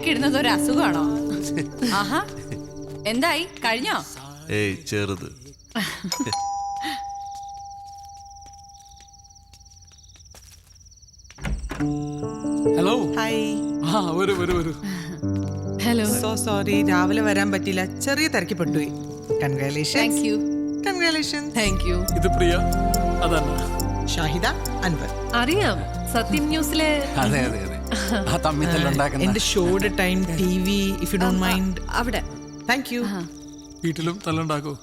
കിടുന്നത് ഒരു അസുഖമാണോ? ആഹാ, എന്തായി കഴിഞ്ഞോ? ഏയ് ചെറുത്. ഹലോ. ഹായ്. വരൂ വരൂ വരൂ. ഹലോ. സോ സോറി, രാവിലെ വരാൻ പറ്റില്ല, ചെറിയ തിരക്കി പെട്ടുപോയി. കൺഗ്രാലേഷൻസ്. കൺഗ്രാലേഷൻസ്. Thank you. ഇത് പ്രിയ, അതല്ല ഷാഹിദ, അൻവർ. അറിയാം, സത്യം ന്യൂസിലെ. അതെ അതെ അതെ, ആ തമ്മിത്തല്ലുണ്ടാക്കുന്ന എന്റെ ഷോയുടെ time TV, if you don't mind. അവിടെ. Thank you. വീട്ടിലും തല്ലുണ്ടാക്കോ?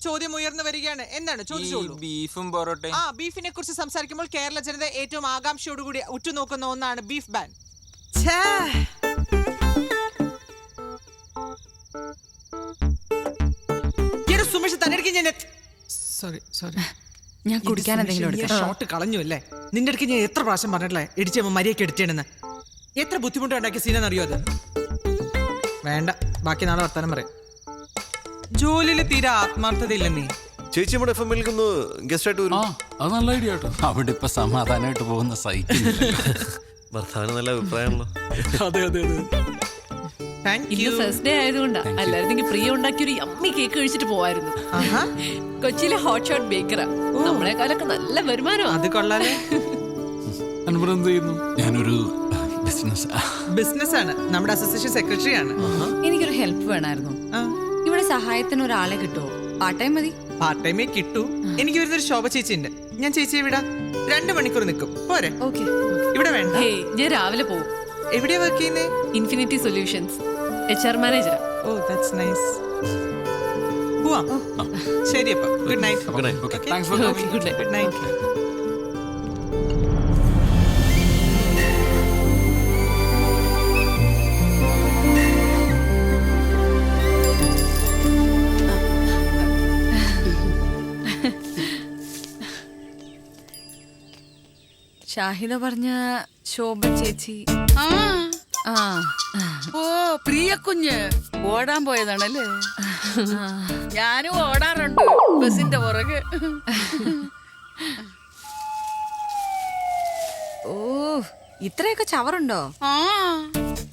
ചോദ്യം ഉയർന്നു വരികയാണ്. എന്താണ് ചോദിച്ചോളൂ. ബീഫും പൊറോട്ടയും. ബീഫിനെ കുറിച്ച് സംസാരിക്കുമ്പോൾ കേരള ജനത ഏറ്റവും ആകാംക്ഷയോടുകൂടി ഉറ്റുനോക്കുന്ന ഒന്നാണ് ബീഫ് ബാൻ. സുമേഷ് തന്നെ സോറി സോറി, ഞാൻ കുടിക്കാൻ എന്തെങ്കിലും എടുക്കാം. ഷോട്ട് കളഞ്ഞു അല്ലേ? നിന്റെ അടുക്ക് ഞാൻ എത്ര പ്രാവശ്യം പറഞ്ഞിട്ടില്ലേ ഇടിച്ചമ്മ മരിയൊക്കെ എടുത്തേണെന്ന്. എത്ര ബുദ്ധിമുട്ടുണ്ടാക്കിയ സീനെന്നറിയോ അത്? വേണ്ട, ബാക്കി നാളെ വർത്താനം പറയാം. ജോലിയിൽ തീരെ ആത്മാർത്ഥതയില്ല നീ. ചേച്ചി നമ്മുടെ FM-ൽ ഗസ്റ്റ് ആയിട്ട് വരും. അത് നല്ല ഐഡിയ കേട്ടോ. അവിടെ ഇപ്പൊ സമാധാനമായിട്ട് പോകുന്ന സൈക്കിൾ. ഭർത്താവിന് നല്ല അഭിപ്രായമാണല്ലോ. അതെ അതെ അതെ. ഇന്ന് ഫസ്റ്റ് ഡേ ആയതുകൊണ്ടാ. അല്ലായിരുന്നെങ്കിൽ പ്രിയ ഉണ്ടാക്കിയൊരു യമ്മി കേക്ക് കഴിച്ചിട്ട് പോവായിരുന്നു. കൊച്ചിയിലെ ഹോട്ട് ഷോട്ട് ബേക്കറാ. നമ്മളെക്കാളൊക്കെ നല്ല വരുമാനം. അത് കൊള്ളാലേ. അൻവർ എന്ത് ചെയ്യുന്നു? ഞാനൊരു ബിസിനസ് ആണ്, നമ്മുടെ അസോസിയേഷൻ സെക്രട്ടറി ആണ്. എനിക്കൊരു ഹെൽപ്പ് വേണമായിരുന്നു. ഇവിടെ സഹായത്തിന് ഒരാളെ കിട്ടുമോ? പാർട്ട് ടൈം മതി. പാർട്ട് ടൈമേ കിട്ടൂ. എനിക്ക് വരുന്നൊരു ശോഭ ചേച്ചി ഉണ്ട്, ഞാൻ ചേച്ചിയെ വിടാം. 2 മണിക്കൂർ നിൽക്കും, പോരെ? ഓക്കെ. ഇവിടെ വേണ്ട. ഞാൻ രാവിലെ പോവും. എവിടെയാ വർക്ക് ചെയ്യുന്നേ? Infinity Solutions, HR manager. Oh, that's nice. പോവാം. ശരി, അപ്പം good night. Good night. Okay. Thanks for coming. Good night. Good night. Shahida പറഞ്ഞ ശോഭ ചേച്ചി. ഓ, പ്രിയ കുഞ്ഞ് ഓടാൻ പോയതാണല്ലേ? ഞാനും ഓടാറുണ്ട് ബസിന്റെ പുറകെ. ഓ, ഇത്രയൊക്കെ ചവറുണ്ടോ? ആ,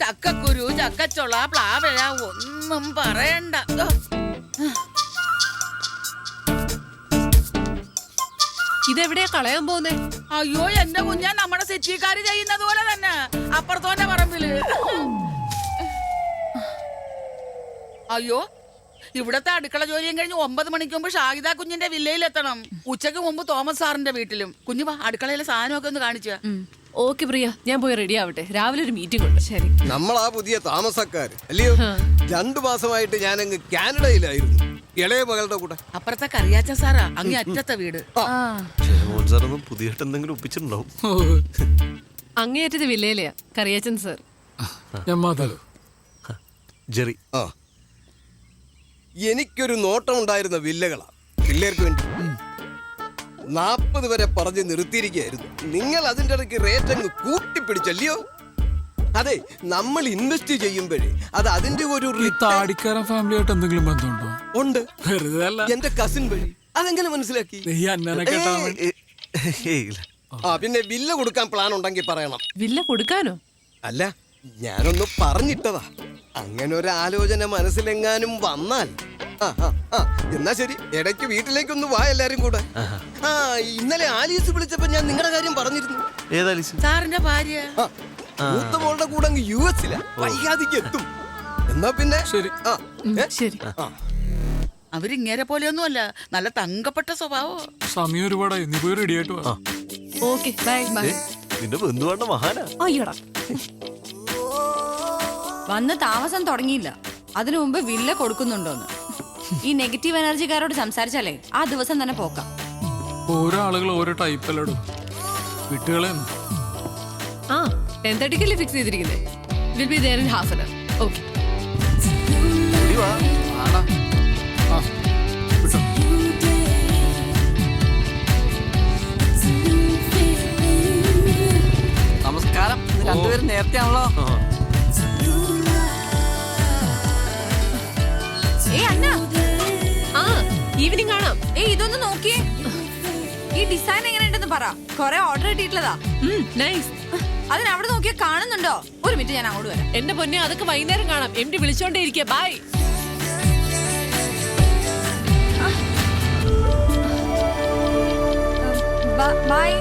ചക്കക്കുരു, ചക്കച്ചൊള, പ്ലാവഴ, ഒന്നും പറയണ്ട. ഇതെവിടെയാ കളയാൻ പോകുന്നേ? അയ്യോ, എന്റെ കുഞ്ഞാ, നമ്മുടെ സിറ്റിക്കാര് ചെയ്യുന്നത് പോലെ തന്നെ അപ്പുറത്തോന്റെ പറമ്പില്. അയ്യോ, ഇവിടത്തെ അടുക്കള ജോലിയും കഴിഞ്ഞ് 9 മണിക്ക് മുമ്പ് ഷാഹിദ കുഞ്ഞിന്റെ വില്ലയിൽ എത്തണം. ഉച്ചക്ക് മുമ്പ് തോമസ് സാറിന്റെ വീട്ടിലും. കുഞ്ഞു വാ, അടുക്കളയിലെ സാധനമൊക്കെ ഒന്ന് കാണിച്ചു. ഓക്കെ പ്രിയ, ഞാൻ പോയി റെഡി ആവട്ടെ. രാവിലെ ഒരു മീറ്റിംഗ് ഉണ്ട്. ശരി. നമ്മളാ പുതിയ താമസക്കാര് അല്ലയോ? 2 മാസമായിട്ട് ഞാനങ്ങ് കാനഡയിലായിരുന്നു, ഇളയ മകളുടെ കൂടെ. അപ്പുറത്തെ കറിയാച്ച സാറാ, അങ്ങ് അറ്റത്തെ വീട്. സാറൊന്നും പുതിയതായിട്ട് എന്തെങ്കിലും ഒപ്പിച്ചിട്ടുണ്ടാവും. അങ്ങേയറ്റത് വില്ലയിലെയാ കറിയാച്ചൻ സർ. ഞാൻ മാതാലോ. ജെറി. എനിക്കൊരു നോട്ടം ഉണ്ടായിരുന്ന വില്ലകളാ പിള്ളേർക്ക് വേണ്ടി. 40 വരെ പറഞ്ഞ് നിർത്തിയിരിക്കുകയായിരുന്നു. നിങ്ങൾ അതിൻ്റെ ഇടയ്ക്ക് റേറ്റ് അങ്ങ് കൂട്ടിപ്പിടിച്ചല്ലയോ? അതെ, നമ്മൾ ഇൻവെസ്റ്റ് ചെയ്യുമ്പോഴേ അത് അതിന്റെ ഒരു താടിക്കാരൻ ഫാമിലിയായിട്ട് എന്തെങ്കിലും ബന്ധമുണ്ടോ? ഉണ്ട്. വെറുതെ അല്ല, എന്റെ കസിൻ വഴി. അതെങ്ങനെ മനസ്സിലാക്കി? ഈ അന്നനെ കേട്ടാ മതി. പിന്നെ വില്ല കൊടുക്കാൻ പ്ലാൻ ഉണ്ടെങ്കിൽ പറയണം. വില്ല കൊടുക്കാനോ? അല്ല, ഞാനൊന്ന് പറഞ്ഞിട്ടതാ. അങ്ങനെ ഒരു ആലോചന മനസ്സിലെങ്ങാനും വന്നാൽ. എന്നാ ശരി, ഇടയ്ക്ക് വീട്ടിലേക്കൊന്ന് വാ എല്ലാരും കൂടെ. ഇന്നലെ ആലീസ് വിളിച്ചപ്പോ ഞാൻ നിങ്ങളുടെ കാര്യം പറഞ്ഞിരുന്നു. ഏതാലീസ്? സാറിന്റെ ഭാര്യ. മൂത്ത മോളുടെ കൂടെ അങ്ങ് US-ലാ, വൈകാതിക്ക് എത്തും. എന്നാ പിന്നെ ശരി. ശരി. അവരിങ്ങേരെ പോലെയൊന്നുമല്ല, നല്ല തങ്കപ്പെട്ട സ്വഭാവോ. സമയം ഒരുപാടായി, നീ പോയി റെഡി ആയിട്ട് വാ. Okay, bye. നിന്റെ ബന്ധുവാണ്ട മഹാനാ. അയ്യടാ, വന്ന് താമസം തുടങ്ങിയില്ല, അതിനു മുമ്പ് വില്ല കൊടുക്കുന്നുണ്ടോന്ന്. ഈ നെഗറ്റീവ് എനർജിക്കാരോട് സംസാരിച്ചാലേ ആ ദിവസം തന്നെ പോക്കാം. ഓരോ ആളുകൾ ഓരോ ടൈപ്പല്ലടും വിട്ടുകളെ. 10:30 ഫിക്സ് ചെയ്തിരിക്കുന്നത്. Will be there in half an hour. Okay. നമസ്കാരം. രണ്ടുപേരും നേരത്തെ ആണല്ലോ. അന്ന, ഈവനിങ് കാണാം. ഇതൊന്ന് നോക്കിയേ. ഈ ഈ ഡിസൈൻ എങ്ങനെയുണ്ടെന്ന് പറ. കൊറേ ഓർഡർ കിട്ടിയിട്ടുള്ളതാ. നൈസ്. അതിന് അവിടെ നോക്കിയാൽ കാണുന്നുണ്ടോ? ഒരു മിനിറ്റ്, ഞാൻ അങ്ങോട്ട് വരാം. എന്റെ പൊന്നെ, അതൊക്കെ വൈകുന്നേരം കാണാം. MD വിളിച്ചോണ്ടേ ഇരിക്കുക. ബൈ. ബൈ.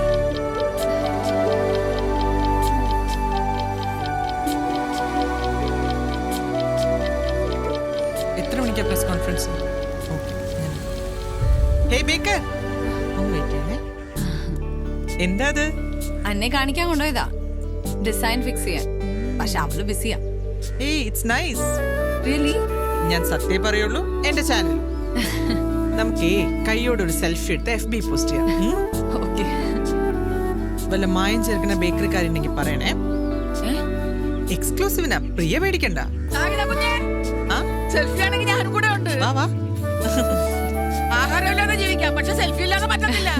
എത്ര മണിക്കാ പ്രസ് കോൺഫറൻസ്? ഹേ ബേക്കർ, ഒന്ന് വെയിറ്റ് ചെയ്യണേ. എന്താ അത്? അന്നെ കാണിക്കാൻ കൊണ്ടുപോയതാ, ഡിസൈൻ ഫിക്സ് ചെയ്യാൻ. പക്ഷെ അവള് ബിസിയാ. ഏയ് ഇറ്റ്സ് നൈസ്. റിയലി? ഞാൻ സത്യം പറയുള്ളൂ. എന്റെ ചാനൽ നമുക്ക് കൈയോടൊരു സെൽഫി എടുത്ത് FB പോസ്റ്റ് ചെയ്യാം. ഓക്കെ. വല്ല മായം ചേർക്കുന്ന ബേക്കറിക്കാരുണ്ടെങ്കിൽ പറയണേ. എക്സ്ക്ലൂസീവിനാ, പ്രിയ പേടിക്കണ്ട. സെൽഫി ആണെങ്കിൽ ഞാനും കൂടെ ഉണ്ട്. വാ വാ. ആഹാരം ഇല്ലാതെ ജീവിക്കാം, പക്ഷെ സെൽഫി ഇല്ലാതെ പറ്റത്തില്ല.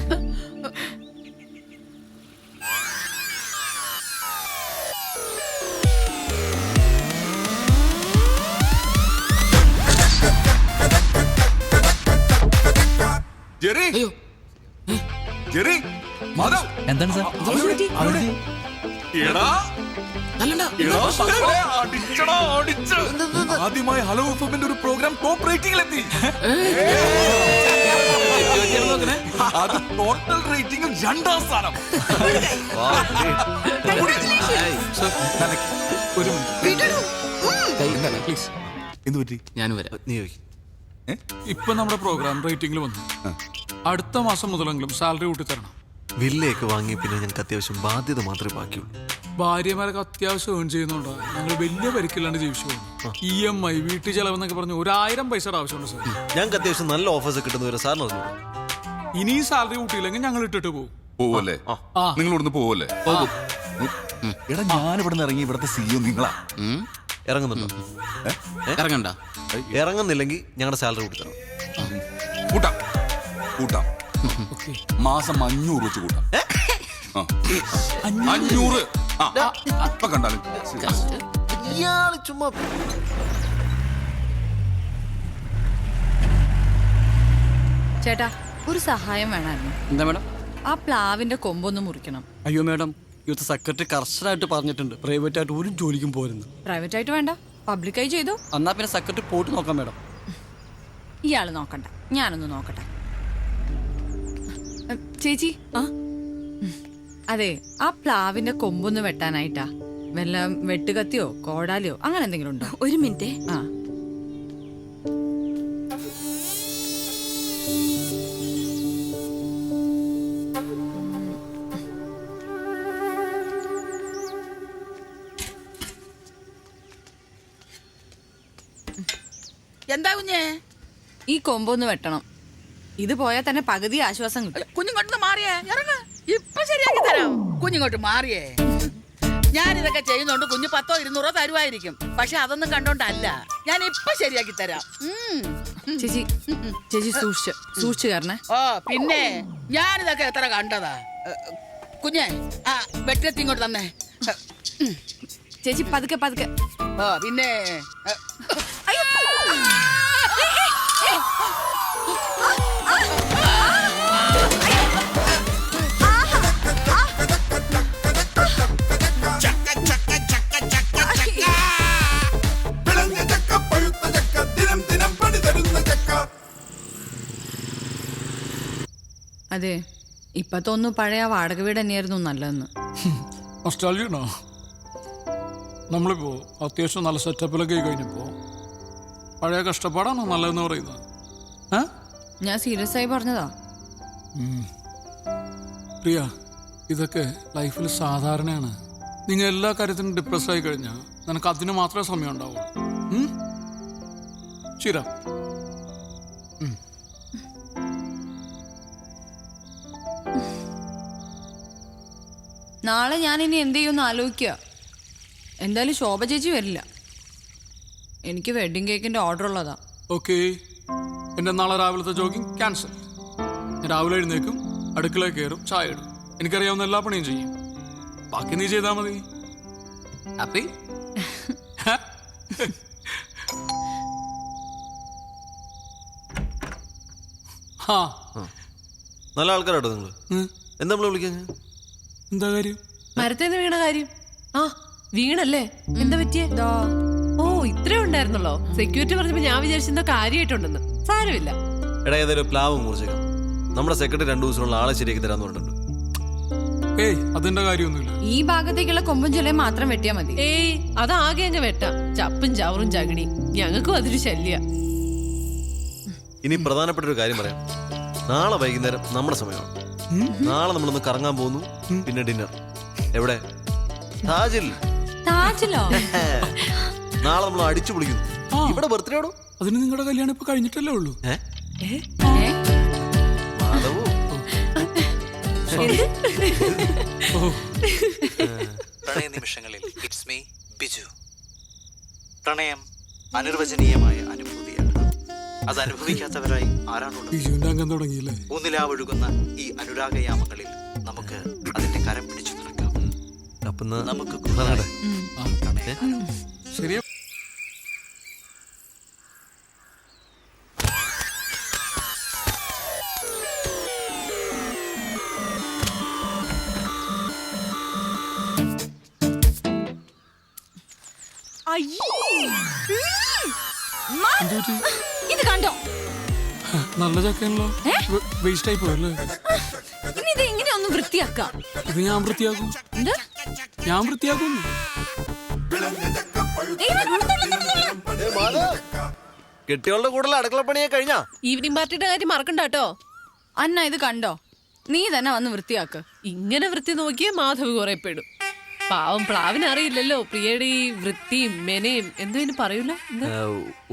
Jerry, Jerry, Madhav. എന്താണ് സാർ? എടാ, എടാ, അടിച്ചടാ, അടിച്ച്. ആദ്യമായി ഹലോ എഫ്എമ്മിന്റെ ഒരു പ്രോഗ്രാം ടോപ്പ് റേറ്റിംഗിലെത്തി. അത് ടോട്ടൽ റേറ്റിംഗിൽ 2ാം സ്ഥാനം. ഒരു മിനിറ്റ് പ്ലീസ്. എന്ത് പറ്റി? ഞാൻ വരാം. നീ ചോദിക്കും. ഇപ്പൊ നമ്മുടെ പ്രോഗ്രാം റേറ്റിംഗിൽ വന്നു. അടുത്ത മാസം മുതലെങ്കിലും സാലറി കൂട്ടി തരണം. വില്ലയൊക്കെ വാങ്ങി പിന്നെ ഞങ്ങൾക്ക് അത്യാവശ്യം ബാധ്യത മാത്രമേ ബാക്കിയുള്ളൂ. ഭാര്യമാരൊക്കെ അത്യാവശ്യം ഏൺ ചെയ്യുന്നുണ്ടോ? ഞങ്ങൾ വലിയ പരിക്കില്ലാണ്ട് ജീവിച്ചു പോകുന്നു. EMI, വീട്ടു ചെലവെന്നൊക്കെ പറഞ്ഞ് 1000 പൈസയുടെ ആവശ്യമുണ്ട് സാർ. ഞങ്ങൾക്ക് അത്യാവശ്യം നല്ല ഓഫേഴ്സ് കിട്ടുന്നവരെ സാറിന് അറിഞ്ഞു. ഇനി സാലറി കൂട്ടിയില്ലെങ്കിൽ ഞങ്ങൾ ഇട്ടിട്ട് പോകും. പോവല്ലേ? നിങ്ങൾ ഇവിടുന്ന് പോവല്ലേ? എടാ, ഞാൻ ഇവിടുന്ന് ഇറങ്ങി ഇവിടുത്തെ CEO നിങ്ങളാ. ഇറങ്ങുന്നുണ്ടോ? ഇറങ്ങണ്ട. ഇറങ്ങുന്നില്ലെങ്കിൽ ഞങ്ങളുടെ സാലറി കൂട്ടിത്തരണം. കൂട്ടാം, കൂട്ടാം. മാസം 500 വെച്ച് കൂട്ടാം. 500. ഇപ്പൊ കണ്ടാലും ഇയാള് ചുമ്മാ. ചേട്ടാ, ഒരു സഹായം വേണമായിരുന്നു. എന്താ മാഡം? ആ പ്ലാവിന്റെ കൊമ്പൊന്ന് മുറിക്കണം. അയ്യോ മാഡം, യൂത്ത് സെക്രട്ടറി കർശനമായിട്ട് പറഞ്ഞിട്ടുണ്ട് പ്രൈവറ്റ് ആയിട്ട് ഒരു ജോലിക്കും പോരുന്നു. പ്രൈവറ്റ് ആയിട്ട് വേണ്ട, പബ്ലിക്കായി ചെയ്തു. എന്നാ പിന്നെ സെക്രട്ടറി പോയിട്ട് നോക്കാം മാഡം. ഇയാള് നോക്കണ്ട, ഞാനൊന്ന് നോക്കട്ടെ. ചേച്ചി, അതെ, ആ പ്ലാവിന്റെ കൊമ്പൊന്ന് വെട്ടാനായിട്ടാ. വല്ല വെട്ടുകത്തിയോ കോടാലിയോ അങ്ങനെ എന്തെങ്കിലും ഉണ്ടോ? ഒരു മിനിറ്റ്. ആ, എന്താ കുഞ്ഞേ? ഈ കൊമ്പൊന്ന് വെട്ടണം. ഇത് പോയാൽ തന്നെ പകുതി ആശ്വാസം കിട്ടും. കുഞ്ഞിങ്ങോട്ട് മാറിയേ, ഇറങ്ങ. ഇപ്പൊ ശരിയാക്കി തരാം. കുഞ്ഞിങ്ങോട്ട് മാറിയേ. ഞാനിതൊക്കെ ചെയ്യുന്നോണ്ട് കുഞ്ഞ് 100 200 തരുമായിരിക്കും. പക്ഷെ അതൊന്നും കണ്ടോണ്ടല്ല. ഞാൻ ഇപ്പൊ ശരിയാക്കി തരാം. ചേച്ചി, ചേച്ചി സൂക്ഷിച്ചു കാരണേ. ഓ പിന്നെ ഞാനിതൊക്കെ എത്ര കണ്ടതാ. കുഞ്ഞെ, ആ വെട്ടിലെത്തി ഇങ്ങോട്ട് തന്നെ. ചേച്ചി പതുക്കെ പതുക്കെ. ഓ പിന്നെ അതെ, ഇപ്പൊ തോന്നുന്നു പഴയ വാടക വീട് തന്നെയായിരുന്നു നല്ലതെന്ന്. നൊസ്റ്റാൾജിയാണോ? നമ്മളിപ്പോ അത്യാവശ്യം നല്ല സെറ്റപ്പിലൊക്കെ കഴിഞ്ഞപ്പോ പഴയ കഷ്ടപ്പാടാണോ നല്ലതെന്ന് പറയുന്നത്? ഞാൻ സീരിയസ് ആയി പറഞ്ഞതാ. പ്രിയ, ഇതൊക്കെ ലൈഫിൽ സാധാരണയാണ്. നിങ്ങൾ എല്ലാ കാര്യത്തിനും ഡിപ്രസ് ആയി കഴിഞ്ഞാൽ നിനക്ക് അതിന് മാത്രമേ സമയം ഉണ്ടാവുള്ളൂ. ശരി. നാളെ ഞാൻ ഇനി എന്ത് ചെയ്യുമെന്ന് ആലോചിക്കുക. എന്തായാലും ശോഭ ചേച്ചി വരില്ല. എനിക്ക് വെഡിങ് കേക്കിന്റെ ഓർഡർ ഉള്ളതാ. ഓക്കെ, എന്റെ നാളെ രാവിലത്തെ ജോഗിങ് ക്യാൻസൽ. രാവിലെ എഴുന്നേക്കും, അടുക്കളയിൽ കയറും, ചായ ഇടും. എനിക്കറിയാവുന്ന എല്ലാ പണിയും ചെയ്യും. ബാക്കി നീ ചെയ്താൽ മതി. ഹാപ്പി? നല്ല ആൾക്കാരാട്ടോ നിങ്ങള്. എന്താ നമ്മളെ വിളിക്കാൻ? എന്താ കാര്യം? മരത്തേന്ന് വീണ കാര്യം. ആ വീണല്ലേ? എന്താ പറ്റിയേ? ഓ ഇത്രേ ഉണ്ടായിരുന്നല്ലോ. സെക്യൂരിറ്റി പറഞ്ഞപ്പോ ഞാൻ വിചാരിച്ചെന്തോ കാര്യമായിട്ടുണ്ടെന്ന്. സാരമില്ല. എടാ ഏതായാലും പ്ലാവ് മുറിച്ചേക്കാം. നമ്മുടെ സെക്രട്ടറി 2 ദിവസത്തിനുള്ള ആളെ ശരിയാക്കി തരാന്ന് പറഞ്ഞിട്ടുണ്ട്. ഏയ് അതിന്റെ കാര്യമൊന്നുമില്ല. ഈ ഭാഗത്തേക്കുള്ള കൊമ്പും ചൊലയും മാത്രം വെട്ടിയാ മതി. ഏയ് അതാകെ അങ്ങ് വെട്ടാം. ചപ്പും ചവറും ചകിണി ഞങ്ങൾക്കും അതൊരു ശല്യ. ഇനി പ്രധാനപ്പെട്ട ഒരു കാര്യം പറയാം. നാളെ വൈകുന്നേരം നമ്മുടെ സമയമാണ്. നാളെ നമ്മളൊന്ന് കറങ്ങാൻ പോകുന്നു. പിന്നെ ഡിന്നർ എവിടെ? താജിൽ. താജിലോ? നാളെ നമ്മൾ അടിച്ചു പൊളിക്കുന്നു. ഇവിടെ ബർത്ത്ഡേ ആണോ? അതിന് നിങ്ങളുടെ കല്യാണം ഇപ്പൊ കഴിഞ്ഞിട്ടല്ലേ ഉള്ളൂ. മാധവോ പ്രണയ നിമിഷങ്ങളിൽ ഇറ്റ്സ് മീ ബിജു. പ്രണയം അനിർവചനീയമായ അനുഭൂതിയാണ്. അത് അനുഭവിക്കാത്തവരായി ആരാണുള്ളത്? ബിജുവിന്റെ അംഗം തുടങ്ങിയില്ലേ? ഊന്നിലാവൊഴുകുന്ന ഈ അനുരാഗയാമങ്ങളിൽ നമുക്ക് അതിന്റെ കരം പിടിച്ചു നടക്കാം. അപ്പൊ നമുക്ക് ശരിയാ. ഇത് കണ്ടോ? നല്ല ചക്കയാണല്ലോ. വേസ്റ്റ് ആയി പോയല്ലേ? ഇനി ഇത് എങ്ങനെ ഒന്ന് വൃത്തിയാക്കാം? ഇത് ഞാൻ വൃത്തിയാക്കും. എന്ത്? ഞാൻ വൃത്തിയാക്കും. കെട്ടികളുടെ കൂടുതൽ അടുക്കളപ്പണിയെ കഴിഞ്ഞാ? ഈവനിങ് പാർട്ടിയുടെ കാര്യം മറക്കണ്ട കേട്ടോ. അന്ന ഇത് കണ്ടോ? നീ തന്നെ വന്ന് വൃത്തിയാക്ക്. ഇങ്ങനെ വൃത്തി നോക്കിയേ മാധവ് കുറെ പെടും. പാവം പ്ലാവിന് അറിയില്ലല്ലോ പ്രിയയുടെ ഈ വൃത്തിയും മെനയും എന്തോ ഇനി പറയൂല.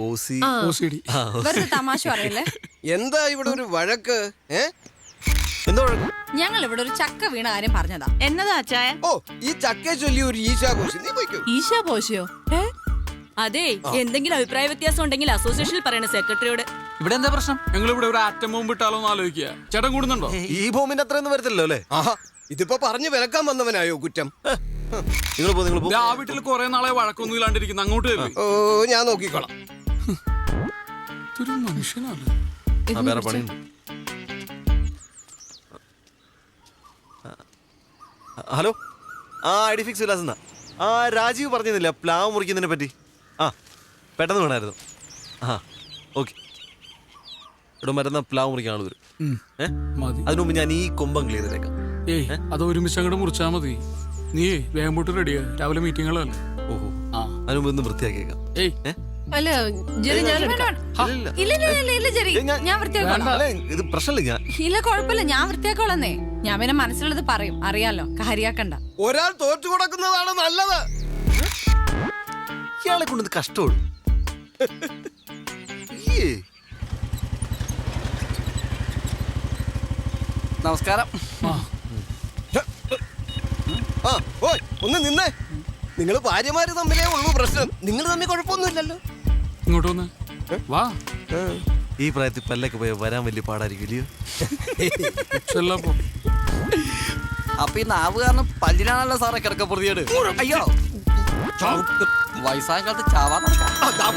OCD. വെറുതെ തമാശ പറയല്ലേ. എന്താ ഇവിടെ ഒരു വഴക്ക്? എന്താ വഴക്ക്? ഞങ്ങൾ ഇവിടെ ഒരു ചക്ക വീണ കാര്യം പറഞ്ഞതാ. എന്നതാ അച്ചായ? ഓ ഈ ചക്കയെ ചൊല്ലി ഒരു ഈശാഘോഷം. നീ പോയിക്കോ. ഈശാ പോശയോ? അതെ, എന്തെങ്കിലും അഭിപ്രായ വ്യത്യാസം ഉണ്ടെങ്കിൽ അസോസിയേഷനിൽ പറയണ സെക്രട്ടറിയോട്. ഇവിടെ എന്താ പ്രശ്നം? ഞങ്ങൾ ഇവിടെ ഒരു ആറ്റം ബോംബ് ഇട്ടാലോ എന്ന് ആലോചിക്കുക. ചേട്ടൻ കൂടുന്നുണ്ടോ? ഈ ബോംബിന്റെ അത്രയൊന്നും വരത്തില്ലല്ലോ അല്ലേ? ആഹാ ഇതിപ്പോ പറഞ്ഞു വിലക്കാൻ വന്നവനായോ കുറ്റം? നിങ്ങൾ പോ. ആ വീട്ടിൽ കുറെ നാളെ വഴക്കൊന്നും ഇല്ലാണ്ടിരിക്കുന്നു. അങ്ങോട്ട് വരില്ലേ? ഓ ഞാൻ നോക്കിക്കോളാം. ഇതൊരു മനുഷ്യനാണ്. വേറെ പണിയുണ്ട്. ഹലോ, ഐഡിഫിക്സ് വിലാസ് എന്നാ. രാജീവ് പറഞ്ഞിരുന്നില്ല പ്ലാവ് മുറിക്കുന്നതിനെ പറ്റി? പെട്ടെന്ന് വേണമായിരുന്നു. ഓക്കെ. ഇവിടെ മരുന്ന പ്ലാവ് മുറിക്കാൻ ആൾ വരും. അതിനു മുമ്പ് ഞാൻ ഈ കൊമ്പം ക്ലിയർ ചെയ്തേക്കാം. ഏയ് അത് ഒരുമിച്ച് അങ്ങോട്ട് മുറിച്ചാ മതി. നീ വേഗം പോട്ട് റെഡിയാ. രാവിലെ മീറ്റിങ്ങുകളല്ലേ? ഓഹോ. അതിനു മുമ്പ് ഒന്ന് വൃത്തിയാക്കിയേക്കാം. അല്ല ജെറി ഞാൻ ഇല്ല ജെറി, ഞാൻ വൃത്തിയാക്കോളാം. ഇത് പ്രശ്നമില്ല. ഇല്ല കുഴപ്പമില്ല, ഞാൻ വൃത്തിയാക്കോളന്നേ. ഞാൻ പിന്നെ മനസ്സിലുള്ളത് പറയും. അറിയാലോ, കാര്യാക്കണ്ട. ഒരാൾ തോറ്റു കൊടുക്കുന്നതാണ് നല്ലത്. ഇയാളെ കൊണ്ട് കഷ്ടമുള്ളൂ. നമസ്കാരം. ഓയ് ഒന്ന് നിന്നേ. നിങ്ങൾ ഭാര്യമാര് തമ്മിലേ ഉള്ളൂ പ്രശ്നം. നിങ്ങൾ തമ്മിൽ കുഴപ്പമൊന്നുമില്ലല്ലോ. ഇങ്ങോട്ട് വന്ന് വാ. ഈ പ്രായത്തിൽ പല്ലൊക്കെ പോയാൽ വരാൻ വലിയ പാടായിരിക്കും. അപ്പൊ ഈ നാവ് കാരണം പല്ലിനാണല്ലോ സാറേ കിടക്ക പ്രതിയോട്. അയ്യോ, വയസ്സായ കാലത്ത് ചാവാ നടക്കാം.